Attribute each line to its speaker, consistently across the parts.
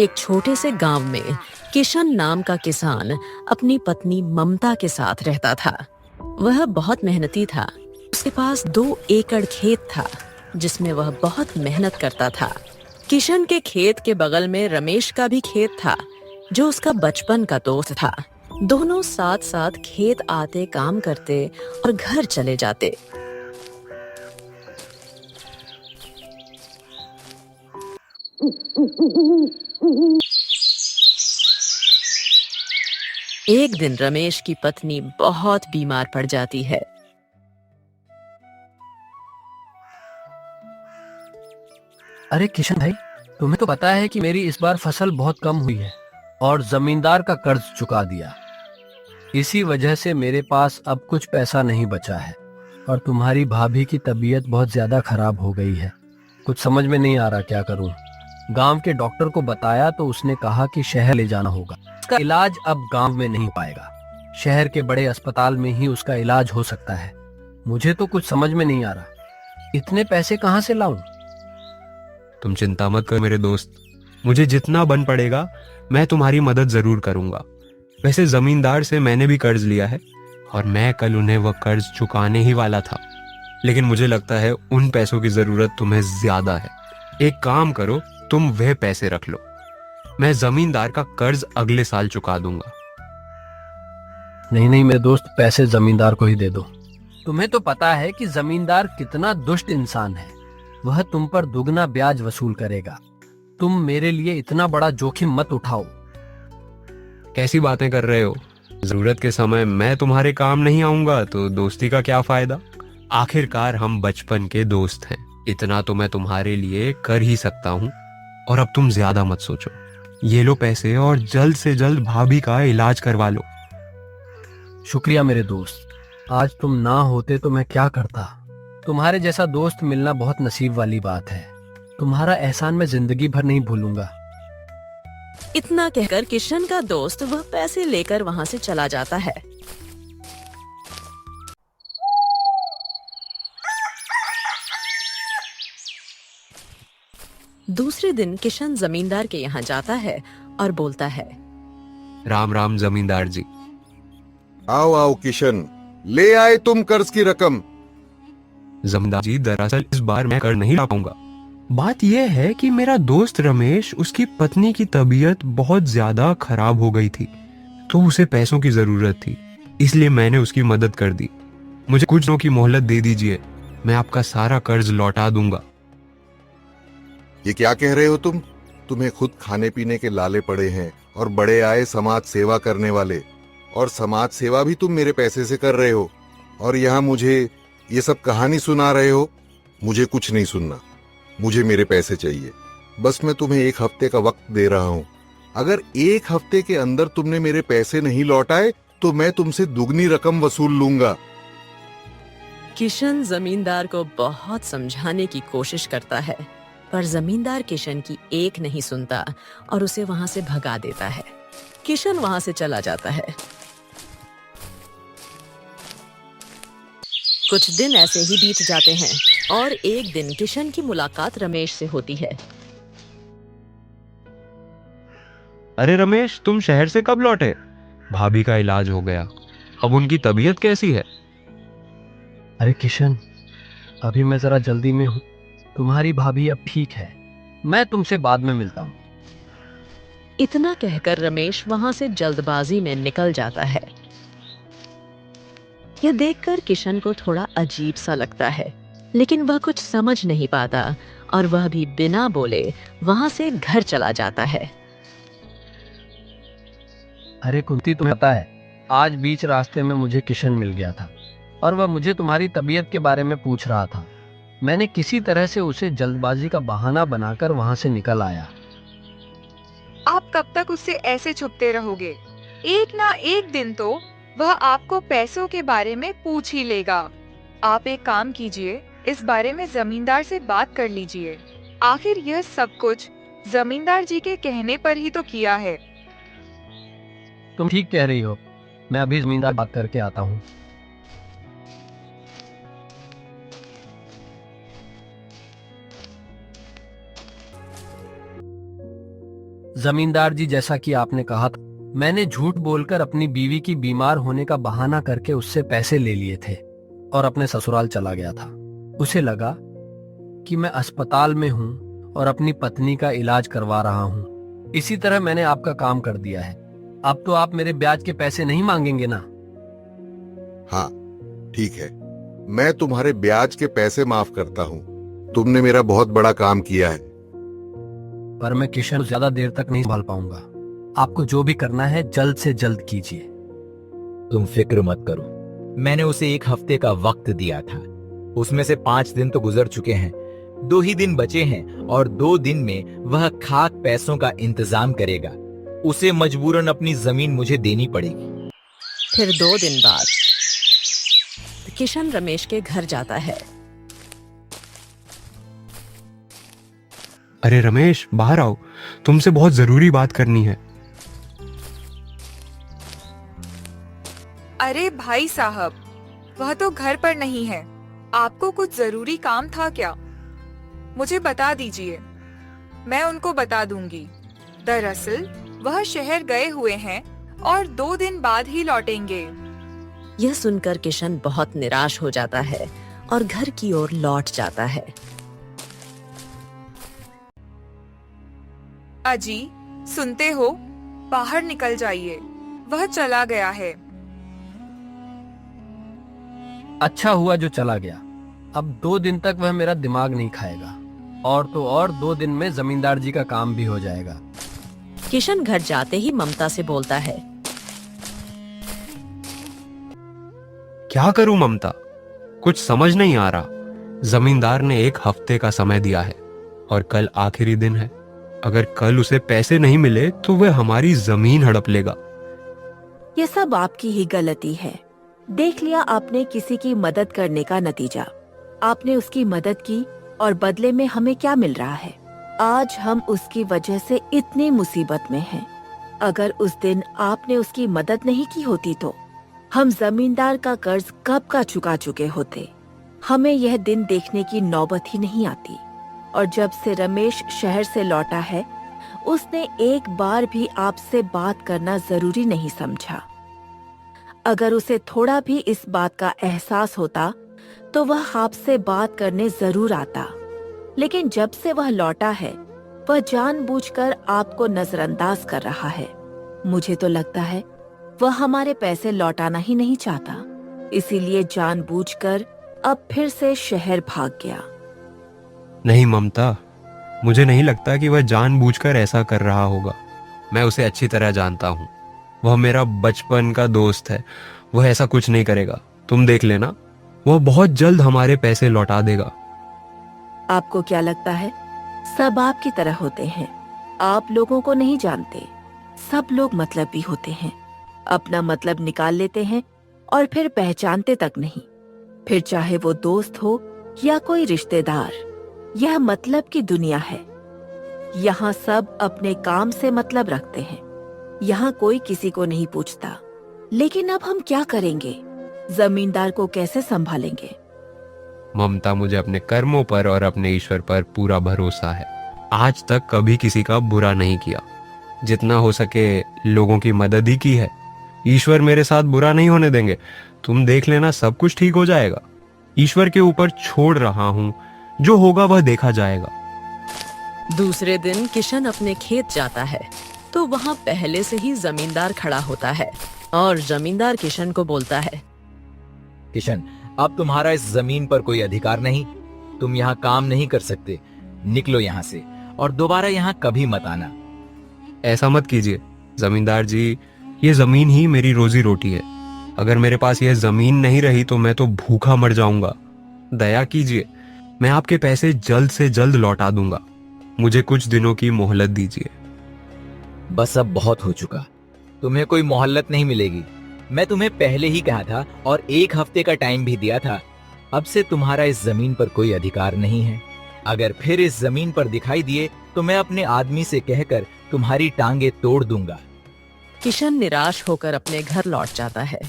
Speaker 1: एक छोटे से गांव में किशन नाम का किसान अपनी पत्नी ममता के साथ रहता था। वह बहुत मेहनती था। उसके पास 2 एकड़ खेत था जिसमें वह बहुत मेहनत करता था। किशन के खेत के बगल में रमेश का भी खेत था जो उसका बचपन का दोस्त था। दोनों साथ साथ खेत आते, काम करते और घर चले जाते। एक दिन रमेश की पत्नी बहुत बीमार पड़ जाती है।
Speaker 2: अरे किशन भाई, तुम्हें तो पता है कि मेरी इस बार फसल बहुत कम हुई है और जमींदार का कर्ज चुका दिया। इसी वजह से मेरे पास अब कुछ पैसा नहीं बचा है और तुम्हारी भाभी की तबीयत बहुत ज्यादा खराब हो गई है। कुछ समझ में नहीं आ रहा क्या करूं। गांव के डॉक्टर को बताया तो उसने कहा कि शहर ले जाना होगा। उसका इलाज अब गांव में नहीं पाएगा। शहर के बड़े अस्पताल में ही उसका इलाज हो सकता है। मुझे तो कुछ समझ में नहीं आ रहा, इतने पैसे कहाँ से लाऊं?
Speaker 3: तुम चिंता मत कर मेरे दोस्त, मुझे जितना बन पड़ेगा मैं तुम्हारी मदद जरूर करूंगा। वैसे जमींदार से मैंने भी कर्ज लिया है और मैं कल उन्हें वह कर्ज चुकाने ही वाला था, लेकिन मुझे लगता है उन पैसों की जरूरत तुम्हें ज्यादा है। एक काम करो, तुम वह पैसे रख लो, मैं जमींदार का कर्ज अगले साल चुका दूंगा।
Speaker 2: नहीं नहीं मेरे दोस्त, पैसे जमींदार को ही दे दो। तुम्हें तो पता है कि जमींदार कितना दुष्ट इंसान है। वह तुम पर दुगना ब्याज वसूल करेगा। तुम मेरे लिए इतना बड़ा जोखिम मत उठाओ।
Speaker 3: कैसी बातें कर रहे हो? जरूरत के समय मैं तुम्हारे काम नहीं आऊंगा तो दोस्ती का क्या फायदा? आखिरकार हम बचपन के दोस्त हैं, इतना तो मैं तुम्हारे लिए कर ही सकता हूँ। और अब तुम ज्यादा मत सोचो, ये लो पैसे और जल्द से जल्द भाभी का इलाज करवा लो।
Speaker 2: शुक्रिया मेरे दोस्त, आज तुम ना होते तो मैं क्या करता। तुम्हारे जैसा दोस्त मिलना बहुत नसीब वाली बात है। तुम्हारा एहसान मैं जिंदगी भर नहीं भूलूंगा।
Speaker 1: इतना कहकर किशन का दोस्त वह पैसे लेकर वहां से चला जाता है। दूसरे दिन किशन जमींदार के यहाँ जाता है और बोलता है,
Speaker 3: राम राम जमींदार जी।
Speaker 4: आओ आओ किशन, ले आए तुम कर्ज की रकम।
Speaker 3: जमींदार जी, दरअसल इस बार मैं कर नहीं ला पाऊंगा। बात यह है कि मेरा दोस्त रमेश, उसकी पत्नी की तबीयत बहुत ज्यादा खराब हो गई थी, तो उसे पैसों की जरूरत थी, इसलिए मैंने उसकी मदद कर दी। मुझे कुछ दिनों की मोहलत दे दीजिए, मैं आपका सारा कर्ज लौटा दूंगा।
Speaker 4: ये क्या कह रहे हो तुम? तुम्हें खुद खाने पीने के लाले पड़े हैं और बड़े आए समाज सेवा करने वाले, और समाज सेवा भी तुम मेरे पैसे से कर रहे हो, और यहाँ मुझे ये सब कहानी सुना रहे हो। मुझे कुछ नहीं सुनना, मुझे मेरे पैसे चाहिए। बस मैं तुम्हें 1 हफ्ते का वक्त दे रहा हूँ। अगर 1 हफ्ते के अंदर तुमने मेरे पैसे नहीं लौटाए तो मैं तुमसे दुगनी रकम वसूल लूंगा।
Speaker 1: किशन जमींदार को बहुत समझाने की कोशिश करता है, पर जमींदार किशन की एक नहीं सुनता और उसे वहां से भगा देता है। किशन वहां से चला जाता है। कुछ दिन ऐसे ही बीत जाते हैं और एक दिन किशन की मुलाकात रमेश से होती है।
Speaker 3: अरे रमेश, तुम शहर से कब लौटे? भाभी का इलाज हो गया, अब उनकी तबीयत कैसी है?
Speaker 2: अरे किशन, अभी मैं जरा जल्दी में हूँ। तुम्हारी भाभी अब ठीक है, मैं तुमसे बाद में मिलता हूँ।
Speaker 1: इतना कहकर रमेश वहां से जल्दबाजी में निकल जाता है। यह देखकर किशन को थोड़ा अजीब सा लगता है, लेकिन वह कुछ समझ नहीं पाता और वह भी बिना बोले वहां से घर चला जाता है।
Speaker 2: अरे कुंती, तुम्हें पता है आज बीच रास्ते में मुझे किशन मिल गया था और वह मुझे तुम्हारी तबीयत के बारे में पूछ रहा था। मैंने किसी तरह से उसे जल्दबाजी का बहाना बनाकर वहां से निकल आया।
Speaker 5: आप कब तक उससे ऐसे छुपते रहोगे? एक ना एक दिन तो वह आपको पैसों के बारे में पूछ ही लेगा। आप एक काम कीजिए, इस बारे में जमींदार से बात कर लीजिए। आखिर यह सब कुछ जमींदार जी के कहने पर ही तो किया है।
Speaker 2: तुम ठीक कह रही हो, मैं अभी जमींदार बात करके आता हूँ। जमींदार जी, जैसा कि आपने कहा था, मैंने झूठ बोलकर अपनी बीवी की बीमार होने का बहाना करके उससे पैसे ले लिए थे और अपने ससुराल चला गया था। उसे लगा कि मैं अस्पताल में हूँ और अपनी पत्नी का इलाज करवा रहा हूँ। इसी तरह मैंने आपका काम कर दिया है। अब तो आप मेरे ब्याज के पैसे नहीं मांगेंगे ना?
Speaker 4: हाँ, ठीक है, मैं तुम्हारे ब्याज के पैसे माफ करता हूँ। तुमने मेरा बहुत बड़ा काम किया है।
Speaker 2: पर मैं किशन को ज्यादा देर तक नहीं संभाल पाऊंगा। आपको जो भी करना है जल्द से जल्द कीजिए।
Speaker 6: तुम फिक्र मत करो, मैंने उसे 1 हफ्ते का वक्त दिया था। उसमें से 5 दिन तो गुजर चुके हैं, 2 ही दिन बचे हैं और 2 दिन में वह खाक पैसों का इंतजाम करेगा। उसे मजबूरन अपनी जमीन मुझे देनी पड़ेगी।
Speaker 1: फिर 2 दिन बाद किशन रमेश के घर जाता है।
Speaker 3: अरे रमेश, बाहर आओ, तुमसे बहुत जरूरी बात करनी है।
Speaker 5: अरे भाई साहब, वह तो घर पर नहीं है। आपको कुछ जरूरी काम था क्या? मुझे बता दीजिए, मैं उनको बता दूंगी। दरअसल वह शहर गए हुए हैं और 2 दिन बाद ही लौटेंगे।
Speaker 1: यह सुनकर किशन बहुत निराश हो जाता है और घर की ओर लौट जाता है।
Speaker 5: अजी, सुनते हो? बाहर निकल जाइए, वह चला गया है।
Speaker 2: अच्छा हुआ जो चला गया। अब 2 दिन तक वह मेरा दिमाग नहीं खाएगा और तो और 2 दिन में जमींदार जी का काम भी हो जाएगा।
Speaker 1: किशन घर जाते ही ममता से बोलता है।
Speaker 3: क्या करूं ममता, कुछ समझ नहीं आ रहा। जमींदार ने 1 हफ्ते का समय दिया है और कल आखिरी दिन है। अगर कल उसे पैसे नहीं मिले तो वह हमारी जमीन हड़प लेगा।
Speaker 7: ये सब आपकी ही गलती है। देख लिया आपने किसी की मदद करने का नतीजा। आपने उसकी मदद की और बदले में हमें क्या मिल रहा है? आज हम उसकी वजह से इतनी मुसीबत में हैं। अगर उस दिन आपने उसकी मदद नहीं की होती तो हम जमींदार का कर्ज कब का चुका चुके होते। हमें यह दिन देखने की नौबत ही नहीं आती। और जब से रमेश शहर से लौटा है, उसने एक बार भी आपसे बात करना जरूरी नहीं समझा। अगर उसे थोड़ा भी इस बात का एहसास होता तो वह आपसे बात करने जरूर आता। लेकिन जब से वह लौटा है, वह जानबूझकर आपको नजरअंदाज कर रहा है। मुझे तो लगता है वह हमारे पैसे लौटाना ही नहीं चाहता, इसीलिए जानबूझकर अब फिर से शहर भाग गया।
Speaker 3: नहीं ममता, मुझे नहीं लगता कि वह जानबूझकर ऐसा कर रहा होगा। मैं उसे अच्छी तरह जानता हूँ। वह मेरा बचपन का दोस्त है। वह ऐसा कुछ नहीं करेगा। तुम देख लेना, वह बहुत जल्द हमारे पैसे लौटा देगा।
Speaker 7: आपको क्या लगता है सब आपकी तरह होते हैं? आप लोगों को नहीं जानते। सब लोग मतलबी होते हैं, अपना मतलब निकाल लेते हैं और फिर पहचानते तक नहीं। फिर चाहे वो दोस्त हो या कोई रिश्तेदार, यह मतलब की दुनिया है। यहाँ सब अपने काम से मतलब रखते हैं। यहाँ कोई किसी को नहीं पूछता। लेकिन अब हम क्या करेंगे? जमींदार को कैसे संभालेंगे?
Speaker 3: ममता, मुझे अपने कर्मों पर और अपने ईश्वर पर पूरा भरोसा है। आज तक कभी किसी का बुरा नहीं किया। जितना हो सके लोगों की मदद ही की है। ईश्वर मेरे साथ बुरा नहीं होने देंगे। तुम देख लेना, सब कुछ ठीक हो जाएगा। ईश्वर के ऊपर छोड़ रहा हूँ, जो होगा वह देखा जाएगा।
Speaker 1: दूसरे दिन किशन अपने खेत जाता है तो वहाँ पहले से ही जमींदार खड़ा होता है और जमींदार किशन को बोलता है।
Speaker 6: किशन, अब तुम्हारा इस जमीन पर कोई अधिकार नहीं। तुम यहाँ काम नहीं कर सकते। निकलो यहाँ से और दोबारा यहाँ कभी मत आना।
Speaker 3: ऐसा मत कीजिए जमींदार जी, ये जमीन ही मेरी रोजी रोटी है। अगर मेरे पास यह जमीन नहीं रही तो मैं तो भूखा मर जाऊंगा। दया कीजिए, मैं आपके पैसे जल्द से जल्द लौटा दूंगा। मुझे कुछ दिनों की मोहलत दीजिए।
Speaker 6: बस अब बहुत हो चुका। तुम्हें कोई मोहल्लत नहीं मिलेगी। मैं तुम्हें पहले ही कहा था और 1 हफ्ते का टाइम भी दिया था। अब से तुम्हारा इस जमीन पर कोई अधिकार नहीं है। अगर फिर इस जमीन पर दिखाई दिए तो मैं अपने आदमी से कहकर तुम्हारी टांगे तोड़ दूंगा।
Speaker 1: किशन निराश होकर अपने घर लौट जाता है।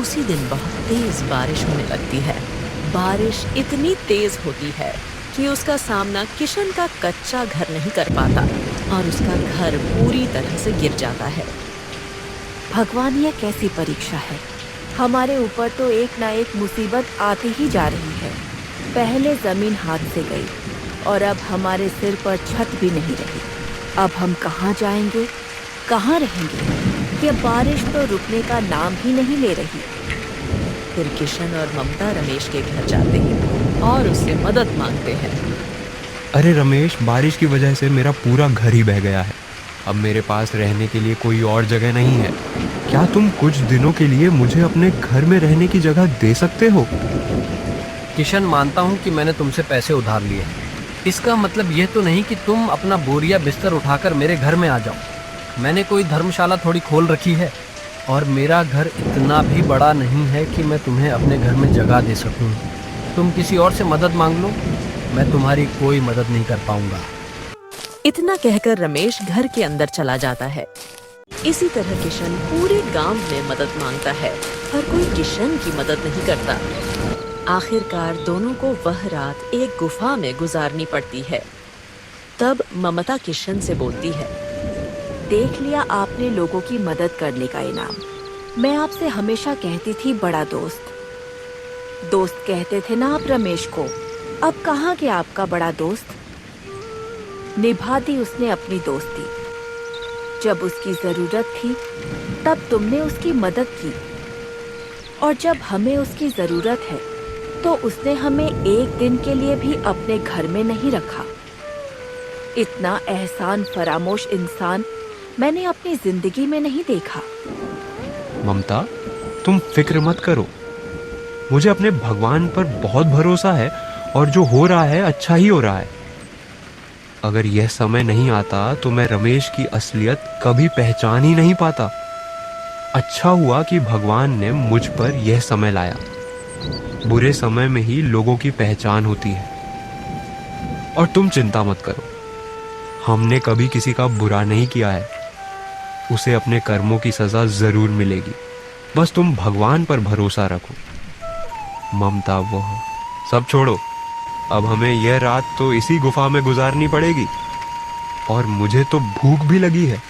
Speaker 1: उसी दिन बहुत तेज बारिश होने लगती है। बारिश इतनी तेज होती है कि उसका सामना किशन का कच्चा घर नहीं कर पाता और उसका घर पूरी तरह से गिर जाता है।
Speaker 7: भगवान, यह कैसी परीक्षा है? हमारे ऊपर तो एक ना एक मुसीबत आती ही जा रही है। पहले जमीन हाथ से गई और अब हमारे सिर पर छत भी नहीं रही। अब हम कहाँ जाएंगे, कहाँ रहेंगे? ये बारिश तो रुकने का नाम ही नहीं ले रही।
Speaker 1: फिर किशन और ममता रमेश के घर जाते हैं और उससे मदद मांगते हैं।
Speaker 3: अरे रमेश, बारिश की वजह से मेरा पूरा घर ही बह गया है। अब मेरे पास रहने के लिए कोई और जगह नहीं है। क्या तुम कुछ दिनों के लिए मुझे अपने घर में रहने की जगह दे सकते हो?
Speaker 2: किशन, मानता हूँ कि मैंने तुमसे पैसे उधार लिए हैं। इसका मतलब यह तो नहीं कि तुम अपना बोरिया बिस्तर उठाकर मेरे घर में आ जाओ। मैंने कोई धर्मशाला थोड़ी खोल रखी है और मेरा घर इतना भी बड़ा नहीं है कि मैं तुम्हें अपने घर में जगह दे सकूं। तुम किसी और से मदद मांग लो, मैं तुम्हारी कोई मदद नहीं कर पाऊंगा।
Speaker 1: इतना कहकर रमेश घर के अंदर चला जाता है। इसी तरह किशन पूरे गांव में मदद मांगता है पर कोई किशन की मदद नहीं करता। आखिरकार दोनों को वह रात एक गुफा में गुजारनी पड़ती है। तब ममता किशन से बोलती है,
Speaker 7: देख लिया आपने लोगों की मदद करने का इनाम। मैं आपसे हमेशा कहती थी बड़ा दोस्त। दोस्त कहते थे ना आप रमेश को। अब कहाँ गया आपका बड़ा दोस्त? निभा दी उसने अपनी दोस्ती। जब उसकी जरूरत थी तब तुमने उसकी मदद की, और जब हमें उसकी जरूरत है तो उसने हमें एक दिन के लिए भी अपने घर में नहीं रखा। इतना एहसान फरामोश इंसान मैंने अपनी जिंदगी में नहीं देखा।
Speaker 3: ममता, तुम फिक्र मत करो। मुझे अपने भगवान पर बहुत भरोसा है और जो हो रहा है अच्छा ही हो रहा है। अगर यह समय नहीं आता तो मैं रमेश की असलियत कभी पहचान ही नहीं पाता। अच्छा हुआ कि भगवान ने मुझ पर यह समय लाया। बुरे समय में ही लोगों की पहचान होती है। और तुम चिंता मत करो, हमने कभी किसी का बुरा नहीं किया है। उसे अपने कर्मों की सजा जरूर मिलेगी। बस तुम भगवान पर भरोसा रखो। ममता, वो सब छोड़ो। अब हमें यह रात तो इसी गुफा में गुजारनी पड़ेगी और मुझे तो भूख भी लगी है।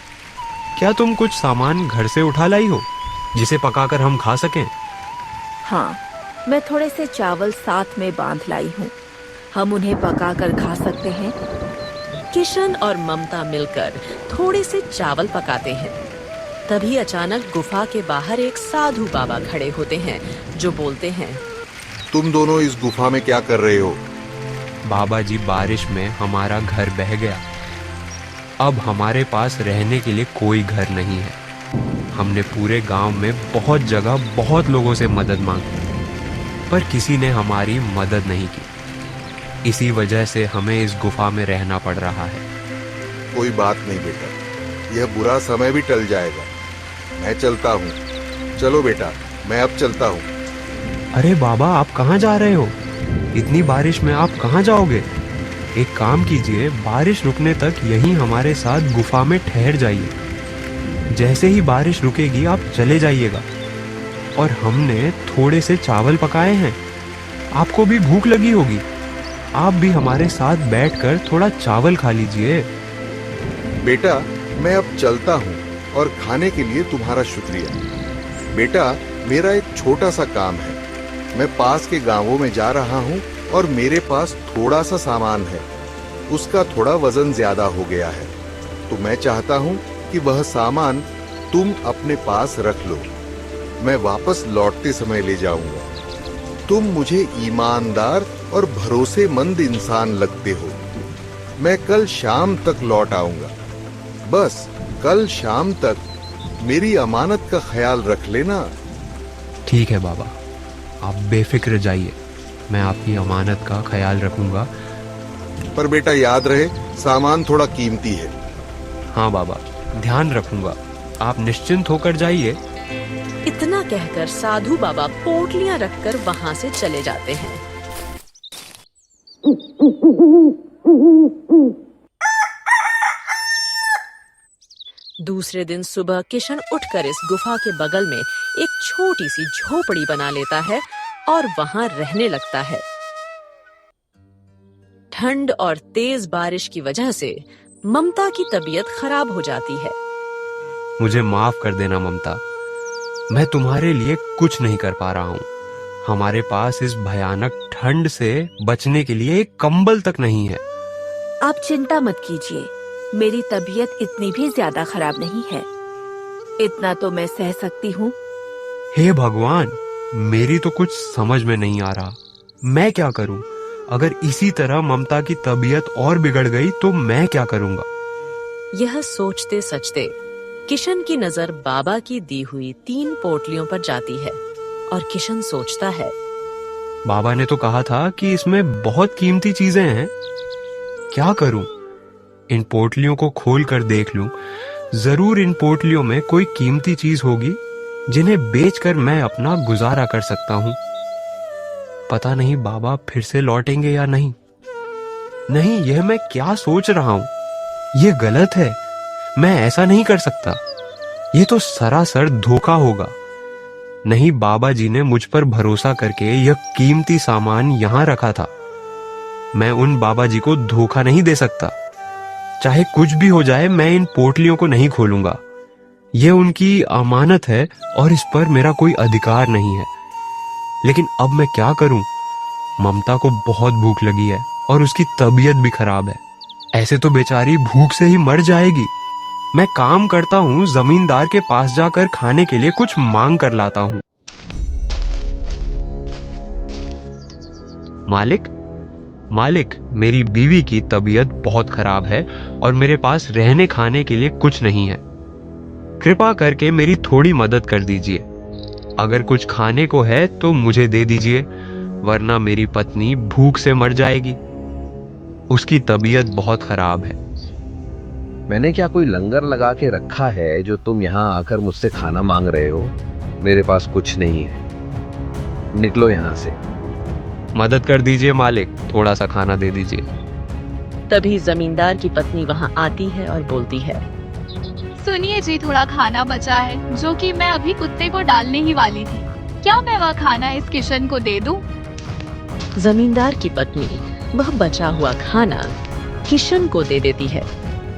Speaker 3: क्या तुम कुछ सामान घर से उठा लाई हो जिसे पकाकर हम खा सकें?
Speaker 7: हाँ, मैं थोड़े से चावल साथ में बांध लाई हूँ। हम उन्हें पकाकर खा सकते हैं।
Speaker 1: किशन और ममता मिलकर थोड़े से चावल पकाते हैं। तभी अचानक गुफा के बाहर एक साधु बाबा खड़े होते हैं जो बोलते हैं,
Speaker 4: तुम दोनों इस गुफा में क्या कर रहे हो?
Speaker 3: बाबा जी, बारिश में हमारा घर बह गया। अब हमारे पास रहने के लिए कोई घर नहीं है। हमने पूरे गांव में बहुत जगह बहुत लोगों से मदद मांगी पर किसी ने हमारी मदद नहीं की। इसी वजह से हमें इस गुफा में रहना पड़ रहा है।
Speaker 4: कोई बात नहीं बेटा, यह बुरा समय भी टल जाएगा। मैं चलता हूँ। चलो बेटा, मैं अब चलता हूँ।
Speaker 3: अरे बाबा, आप कहाँ जा रहे हो? इतनी बारिश में आप कहाँ जाओगे? एक काम कीजिए, बारिश रुकने तक यहीं हमारे साथ गुफा में ठहर जाइए। जैसे ही बारिश रुकेगी आप चले जाइएगा। और हमने थोड़े से चावल पकाए हैं, आपको भी भूख लगी होगी। आप भी हमारे साथ बैठकर थोड़ा चावल खा लीजिए।
Speaker 4: बेटा, मैं अब चलता हूँ और खाने के लिए तुम्हारा शुक्रिया। बेटा, मेरा एक छोटा सा काम है। मैं पास के गांवों में जा रहा हूँ और मेरे पास थोड़ा सा सामान है। उसका थोड़ा वजन ज्यादा हो गया है, तो मैं चाहता हूँ कि वह सामान तुम अपने पास रख लो। मैं वापस लौटते समय ले जाऊंगा। तुम मुझे ईमानदार और भरोसेमंद इंसान लगते हो। मैं कल शाम तक लौट आऊंगा। बस कल शाम तक मेरी अमानत का ख्याल रख लेना।
Speaker 3: ठीक है बाबा, आप बेफिक्र जाइए, मैं आपकी अमानत का ख्याल रखूंगा।
Speaker 4: पर बेटा याद रहे, सामान थोड़ा कीमती है।
Speaker 3: हाँ बाबा, ध्यान रखूंगा। आप निश्चिंत होकर जाइए।
Speaker 1: इतना कहकर साधु बाबा पोटलियां रखकर वहां से चले जाते हैं। दूसरे दिन सुबह किशन उठकर इस गुफा के बगल में एक छोटी सी झोपड़ी बना लेता है और वहां रहने लगता है। ठंड और तेज बारिश की वजह से ममता की तबीयत खराब हो जाती है।
Speaker 3: मुझे माफ कर देना ममता, मैं तुम्हारे लिए कुछ नहीं कर पा रहा हूँ। हमारे पास इस भयानक ठंड से बचने के लिए एक कंबल तक नहीं है।
Speaker 7: आप चिंता मत कीजिए, मेरी तबीयत इतनी भी ज्यादा खराब नहीं है, इतना तो मैं सह सकती हूँ।
Speaker 3: हे भगवान, मेरी तो कुछ समझ में नहीं आ रहा, मैं क्या करूं? अगर इसी तरह ममता की तबीयत और बिगड़ गई तो मैं क्या करूंगा?
Speaker 1: यह सोचते सचते किशन की नजर बाबा की दी हुई 3 पोटलियों पर जाती है और किशन सोचता है,
Speaker 3: बाबा ने तो कहा था कि इसमें बहुत कीमती चीजें हैं। क्या करूं? इन पोटलियों को खोल कर देख लूं, जरूर इन पोटलियों में कोई कीमती चीज होगी जिन्हें बेचकर मैं अपना गुजारा कर सकता हूं। पता नहीं बाबा फिर से लौटेंगे या नहीं। नहीं, यह मैं क्या सोच रहा हूं? यह गलत है, मैं ऐसा नहीं कर सकता। यह तो सरासर धोखा होगा। नहीं, बाबा जी ने मुझ पर भरोसा करके यह कीमती सामान यहां रखा था। मैं उन बाबा जी को धोखा नहीं दे सकता। चाहे कुछ भी हो जाए, मैं इन पोटलियों को नहीं खोलूंगा। यह उनकी अमानत है और इस पर मेरा कोई अधिकार नहीं है। लेकिन अब मैं क्या करूं? ममता को बहुत भूख लगी है और उसकी तबीयत भी खराब है। ऐसे तो बेचारी भूख से ही मर जाएगी। मैं काम करता हूं, जमींदार के पास जाकर खाने के लिए कुछ मांग कर लाता हूं। मालिक, मेरी बीवी की तबीयत बहुत खराब है और मेरे पास रहने खाने के लिए कुछ नहीं है। कृपा करके मेरी थोड़ी मदद कर दीजिए। अगर कुछ खाने को है तो मुझे दे दीजिए, वरना मेरी पत्नी भूख से मर जाएगी। उसकी तबीयत बहुत खराब है।
Speaker 2: मैंने क्या कोई लंगर लगा के रखा है जो तुम यहाँ आकर मुझसे खाना मांग रहे हो? मेरे पास कुछ नहीं है, निकलो यहाँ से।
Speaker 3: मदद कर दीजिए मालिक, थोड़ा सा खाना दे दीजिए।
Speaker 1: तभी जमींदार की पत्नी वहां आती है और बोलती है,
Speaker 8: सुनिए जी, थोड़ा खाना बचा है जो कि मैं अभी कुत्ते को डालने ही वाली थी। क्या मैं वह खाना इस किशन को दे दूं?
Speaker 1: जमींदार की पत्नी वह बचा हुआ खाना किशन को दे देती है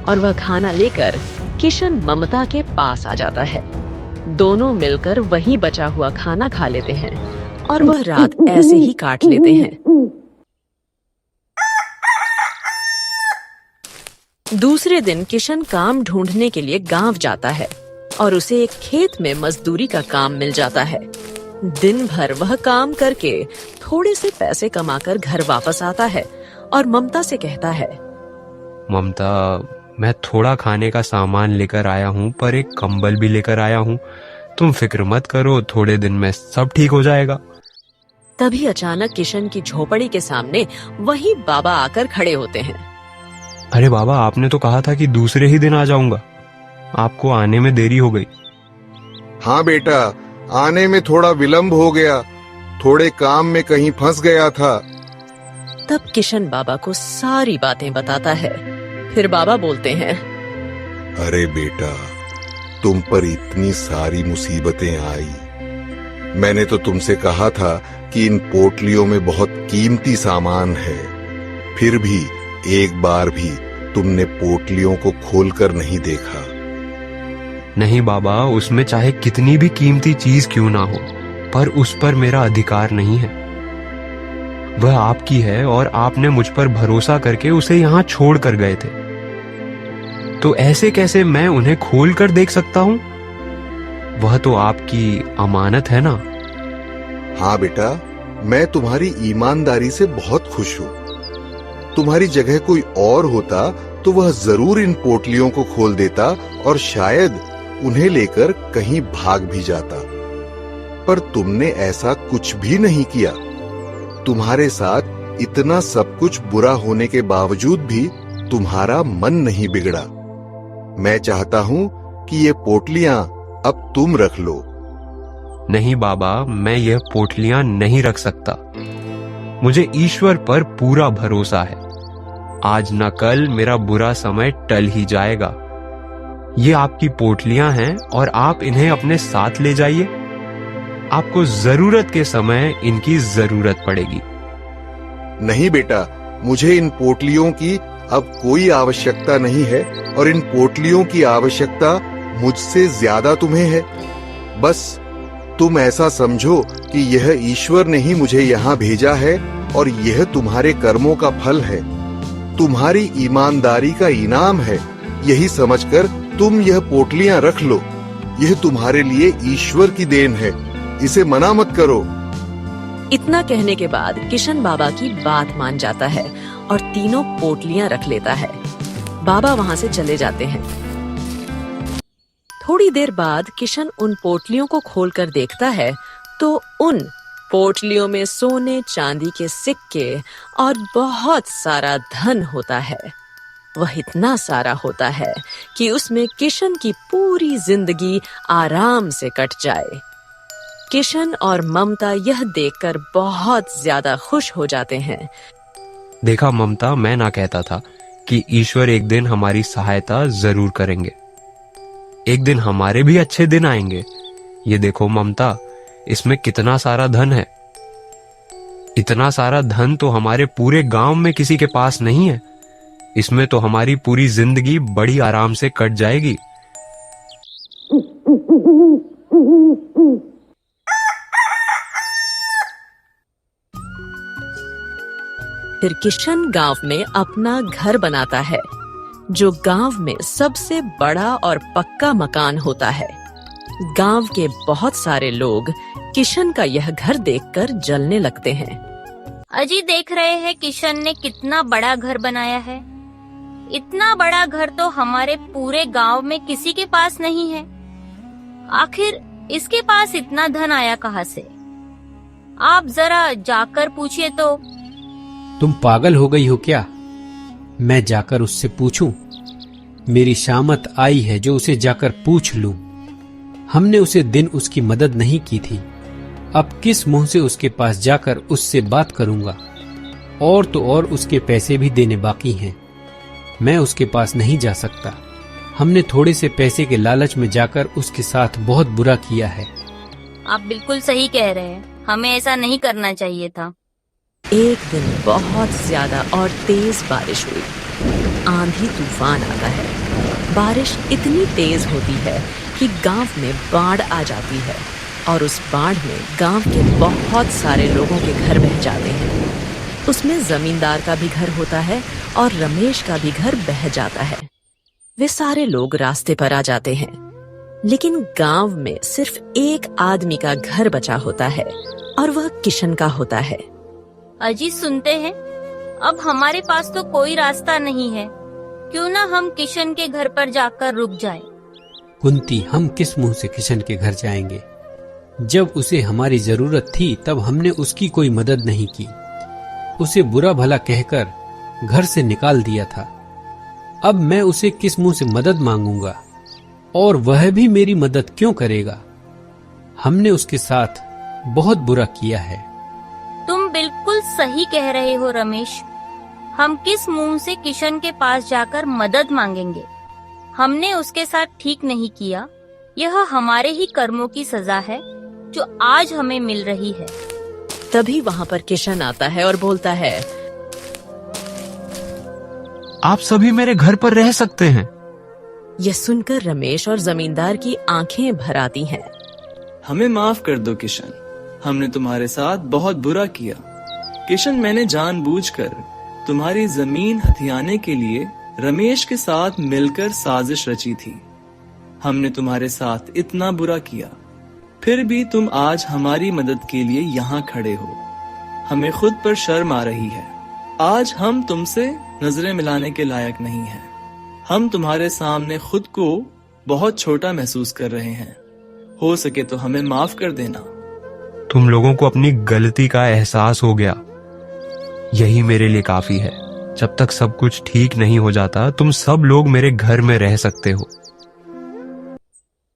Speaker 1: और वह खाना लेकर किशन ममता के पास आ जाता है। दोनों मिलकर वही बचा हुआ खाना खा लेते हैं और वह रात ऐसे ही काट लेते हैं। दूसरे दिन किशन काम ढूंढने के लिए गांव जाता है और उसे एक खेत में मजदूरी का काम मिल जाता है। दिन भर वह काम करके थोड़े से पैसे कमाकर घर वापस आता है और ममता से कहता है,
Speaker 3: ममता, मैं थोड़ा खाने का सामान लेकर आया हूँ, पर एक कंबल भी लेकर आया हूँ। तुम फिक्र मत करो, थोड़े दिन में सब ठीक हो जाएगा।
Speaker 1: तभी अचानक किशन की झोपड़ी के सामने वही बाबा आकर खड़े होते हैं।
Speaker 3: अरे बाबा, आपने तो कहा था कि दूसरे ही दिन आ जाऊंगा, आपको आने में देरी हो गई।
Speaker 4: हाँ बेटा, आने में थोड़ा विलंब हो गया, थोड़े काम में कहीं फंस गया था।
Speaker 1: तब किशन बाबा को सारी बातें बताता है। फिर बाबा बोलते हैं,
Speaker 4: अरे बेटा, तुम पर इतनी सारी मुसीबतें आई। मैंने तो तुमसे कहा था कि इन पोटलियों में बहुत कीमती सामान है, फिर भी एक बार भी तुमने पोटलियों को खोलकर नहीं देखा।
Speaker 3: नहीं बाबा, उसमें चाहे कितनी भी कीमती चीज क्यों ना हो, पर उस पर मेरा अधिकार नहीं है। वह आपकी है और आपने मुझ पर भरोसा करके उसे यहाँ छोड़ कर गए थे, तो ऐसे कैसे मैं उन्हें खोल कर देख सकता हूँ? वह तो आपकी अमानत है ना।
Speaker 4: हाँ बेटा, मैं तुम्हारी ईमानदारी से बहुत खुश हूँ। तुम्हारी जगह कोई और होता तो वह जरूर इन पोटलियों को खोल देता और शायद उन्हें लेकर कहीं भाग भी जाता, पर तुमने ऐसा कुछ भी नहीं किया। तुम्हारे साथ इतना सब कुछ बुरा होने के बावजूद भी तुम्हारा मन नहीं बिगड़ा। मैं चाहता हूँ कि ये पोटलियां अब तुम रख लो।
Speaker 3: नहीं बाबा, मैं यह पोटलियां नहीं रख सकता। मुझे ईश्वर पर पूरा भरोसा है। आज न कल मेरा बुरा समय टल ही जाएगा। ये आपकी पोटलियां हैं और आप इन्हें अपने साथ ले जाइए। आपको जरूरत के समय इनकी जरूरत पड़ेगी।
Speaker 4: नहीं बेटा, मुझे इन पोटलियों की अब कोई आवश्यकता नहीं है और इन पोटलियों की आवश्यकता मुझसे ज्यादा तुम्हें है। बस तुम ऐसा समझो कि यह ईश्वर ने ही मुझे यहाँ भेजा है और यह तुम्हारे कर्मों का फल है, तुम्हारी ईमानदारी का इनाम है। यही समझकर तुम यह पोटलियां रख लो। यह तुम्हारे लिए ईश्वर की देन है, इसे मना मत करो।
Speaker 1: इतना कहने के बाद किशन बाबा की बात मान जाता है और तीनों पोटलियां रख लेता है। बाबा वहां से चले जाते हैं। थोड़ी देर बाद किशन उन पोटलियों को खोलकर देखता है तो उन पोटलियों में सोने चांदी के सिक्के और बहुत सारा धन होता है। वह इतना सारा होता है कि उसमें किशन की पूरी जिंदगी आराम से कट जाए। किशन और ममता यह देखकर बहुत ज्यादा खुश हो जाते हैं।
Speaker 3: देखा ममता, मैं ना कहता था कि ईश्वर एक दिन हमारी सहायता जरूर करेंगे। एक दिन हमारे भी अच्छे दिन आएंगे। ये देखो ममता, इसमें कितना सारा धन है। इतना सारा धन तो हमारे पूरे गांव में किसी के पास नहीं है। इसमें तो हमारी पूरी जिंदगी बड़ी आराम से कट जाएगी।
Speaker 1: फिर किशन गांव में अपना घर बनाता है, जो गांव में सबसे बड़ा और पक्का मकान होता है। गांव के बहुत सारे लोग किशन का यह घर देखकर जलने लगते हैं।
Speaker 9: अजी, देख रहे हैं किशन ने कितना बड़ा घर बनाया है। इतना बड़ा घर तो हमारे पूरे गांव में किसी के पास नहीं है। आखिर इसके पास इतना धन आया कहाँ से? आप जरा जाकर पूछिए तो।
Speaker 10: तुम पागल हो गई हो क्या? मैं जाकर उससे पूछूं? मेरी शामत आई है जो उसे जाकर पूछ लूं। हमने उसे दिन उसकी मदद नहीं की थी। अब किस मुंह से उसके पास जाकर उससे बात करूंगा? और तो और उसके पैसे भी देने बाकी हैं। मैं उसके पास नहीं जा सकता। हमने थोड़े से पैसे के लालच में जाकर उसके साथ बहुत बुरा किया है।
Speaker 9: आप बिल्कुल सही कह रहे हैं, हमें ऐसा नहीं करना चाहिए था।
Speaker 1: एक दिन बहुत ज्यादा और तेज बारिश हुई। आंधी तूफान आता है। बारिश इतनी तेज होती है कि गांव में बाढ़ आ जाती है और उस बाढ़ में गांव के बहुत सारे लोगों के घर बह जाते हैं। उसमें जमींदार का भी घर होता है और रमेश का भी घर बह जाता है। वे सारे लोग रास्ते पर आ जाते हैं, लेकिन गांव में सिर्फ एक आदमी का घर बचा होता है और वह किशन का होता है।
Speaker 9: अजी, सुनते हैं, अब हमारे पास तो कोई रास्ता नहीं है। क्यों ना हम किशन के घर पर जाकर रुक जाएं?
Speaker 10: कुंती, हम किस मुंह से किशन के घर जाएंगे? जब उसे हमारी जरूरत थी तब हमने उसकी कोई मदद नहीं की। उसे बुरा भला कहकर घर से निकाल दिया था। अब मैं उसे किस मुंह से मदद मांगूंगा? और वह भी मेरी मदद क्यों करेगा? हमने उसके साथ बहुत बुरा किया है।
Speaker 9: तुम बिल्कुल सही कह रहे हो रमेश। हम किस मुंह से किशन के पास जाकर मदद मांगेंगे? हमने उसके साथ ठीक नहीं किया। यह हमारे ही कर्मों की सजा है जो आज हमें मिल रही है।
Speaker 1: तभी वहाँ पर किशन आता है और बोलता है,
Speaker 3: आप सभी मेरे घर पर रह सकते हैं।
Speaker 1: यह सुनकर रमेश और जमींदार की आंखें भर आती हैं।
Speaker 11: हमें माफ कर दो किशन, हमने तुम्हारे साथ बहुत बुरा किया। किशन, मैंने जानबूझकर तुम्हारी जमीन हथियाने के लिए रमेश के साथ मिलकर साजिश रची थी। हमने तुम्हारे साथ इतना बुरा किया, फिर भी तुम आज हमारी मदद के लिए यहाँ खड़े हो। हमें खुद पर शर्म आ रही है। आज हम तुमसे नजरें मिलाने के लायक नहीं हैं। हम तुम्हारे सामने खुद को बहुत छोटा महसूस कर रहे हैं। हो सके तो हमें माफ कर देना।
Speaker 3: तुम लोगों को अपनी गलती का एहसास हो गया, यही मेरे लिए काफी है। जब तक सब कुछ ठीक नहीं हो जाता तुम सब लोग मेरे घर में रह सकते हो।